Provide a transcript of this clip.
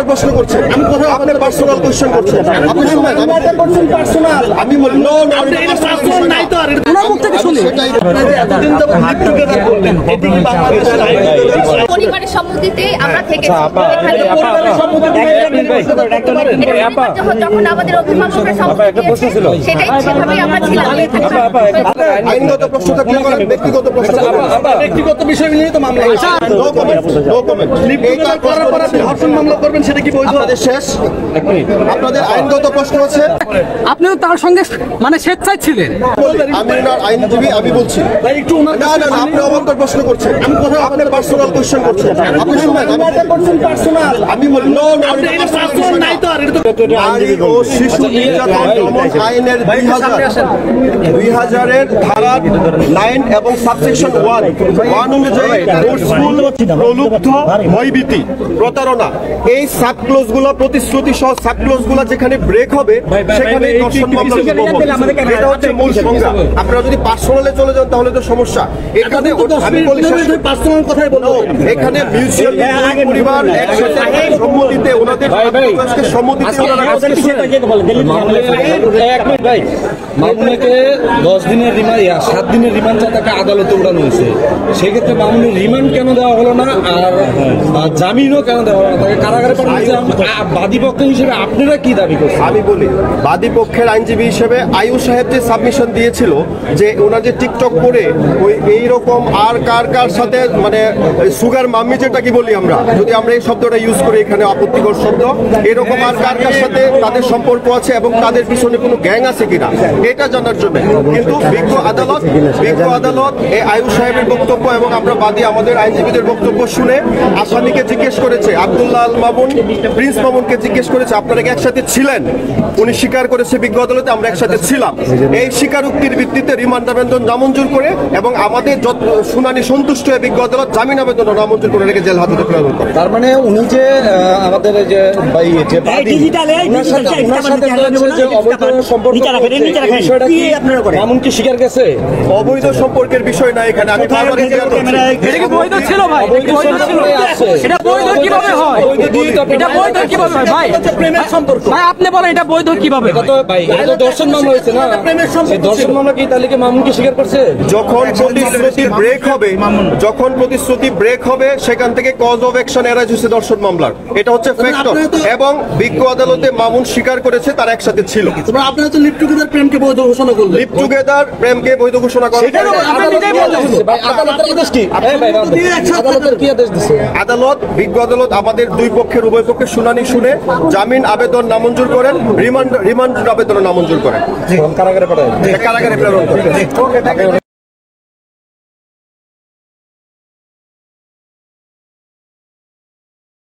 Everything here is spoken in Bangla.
প্রশ্ন করছেন, আপনি পার্সোনাল কোশ্চেন করছেন। আমি বলি পরিবারের সম্মতিতে আমরা থেকেছি। যখন আমাদের অভিভাবকরা সম্মতি দিয়েছে সেটাই সেভাবেই আমরা ছিলাম। আইনগত প্রশ্ন থাকলে করেন, ব্যক্তিগত প্রশ্ন ব্যক্তিগত বিষয় নিয়ে তো মামলা ধর্ষণ মামলা করবেন, সেটা কি বৈধ? আপনাদের শেষ, আপনাদের আইনগত প্রশ্ন আছে। আপনিও তার সঙ্গে মানে স্বেচ্ছায় ছিলেন। আমি ওনার আইনজীবী, আমি বলছি না না না, আপনি অবান্তর প্রশ্ন করছেন, আপনি পার্সোনাল কোশ্চেন করছেন। আপনি শুনবেন, আমি বলি নারী ও শিশু নির্যাতন দমন আইনের 2000-এর ধারা 9 এবং সাবসেকশন 1 অনুযায়ী প্রলুব্ধ, ভয়ভীতি, প্রতারণা, এই সাবক্লোজ গুলো, প্রতিশ্রুতি সহ সাবক্লোজ গুলো যেখানে ব্রেক হবে সেখানে ধর্ষণ মামলা হবে। এটা হচ্ছে মূল সংজ্ঞা। আপনারা যদি পার্সোনালে চলে যান তাহলে তো সমস্যা। এখানে আমি বলি পার্সোনাল কথাই বলবো, এখানে মিউচুয়াল পরিবার একসাথে সম্মতিতে ওনাদের সম্মতিতে মামুনিকে 10 দিনের রিমান্ড, 7 দিনের রিমান্ড তাকে আদালতে উঠানো হয়েছে। সেক্ষেত্রে মামুনির রিমান্ড কেন দেওয়া হলো না, আর জামিনও কেন দেওয়া হলো না? তাকে কারাগারে পাঠানো। বাদী পক্ষ হিসেবে আপনারা কি দাবি করছেন? আমি বলি, বাদী পক্ষের আইনজীবী হিসেবে আয়ু সাহেব যে সাবমিশন দিয়েছিল যে ওনার যে টিকটক করে ওই এইরকম আর কার সাথে মানে সুগার মাম্মি যেটা কি বলি আমরা, যদি আমরা এই শব্দটা ইউজ করি এখানে আপত্তিকর শব্দ, এরকম আর কার সাথে তাদের সম্পর্ক আছে এবং তাদের পিছনে কোনো গ্যাং আছে কিনা এটা জানার জন্য। কিন্তু বিজ্ঞ আদালত এই আয়ু সাহেবের বক্তব্য এবং আমরা বাদী আমাদের আইনজীবীদের বক্তব্য শুনে আসামিকে জিজ্ঞেস করেছে, আব্দুল্লাহ আল মামুন, প্রিন্স মামুনকে জিজ্ঞেস করেছে আপনারা কি একসাথে ছিলেন? উনি স্বীকার করেছে বিজ্ঞ আদালতে আমরা একসাথে ছিলাম। এই স্বীকারোক্তির ভিত্তিতে রিমান্ড আবেদন নামঞ্জুর করে এবং আমাদের শুনানি সন্তুষ্ট হয়ে বিজ্ঞ আদালত জামিন আবেদন নামঞ্জুর করে রেখে জেল হাজতে প্রেরণ করে। তার মানে উনি যে আমাদের যে মামুনকে স্বীকার গেছে, অবৈধ সম্পর্কের বিষয় না এখানে। আমি বৈধ ছিল ভাই, এটা বৈধ কিভাবে হয়? এটা বৈধ কিভাবে হয় ভাই? প্রেমের সম্পর্ক ভাই, আপনি বলেন এটা বৈধ কিভাবে? ভাই এটা তো দর্শন মামলা হয়েছে না, সেই দর্শন মামলা কি তাহলে কি মামুনকে স্বীকার করছে? যখন প্রতিশ্রুতি ব্রেক হবে সেখান থেকে কজ অফ অ্যাকশন এরাইজ হচ্ছে দর্শন মামলার, এটা হচ্ছে ফ্যাক্টর। এবং বিজ্ঞ আদালতে মামুন স্বীকার করেছে তারা একসাথে ছিল। আপনারা তো লিভ টুগেদার প্রেমকে বৈধ ঘোষণা করলেন, লিভ টুগেদার প্রেমকে বৈধ ঘোষণা করেন। আদালত, বিজ্ঞ আদালত আমাদের দুই পক্ষের উভয় পক্ষের শুনানি শুনে জামিন আবেদন নামঞ্জুর করেন, রিমান্ড আবেদন নামঞ্জুর করেন, কারাগারে প্রেরণ করেন।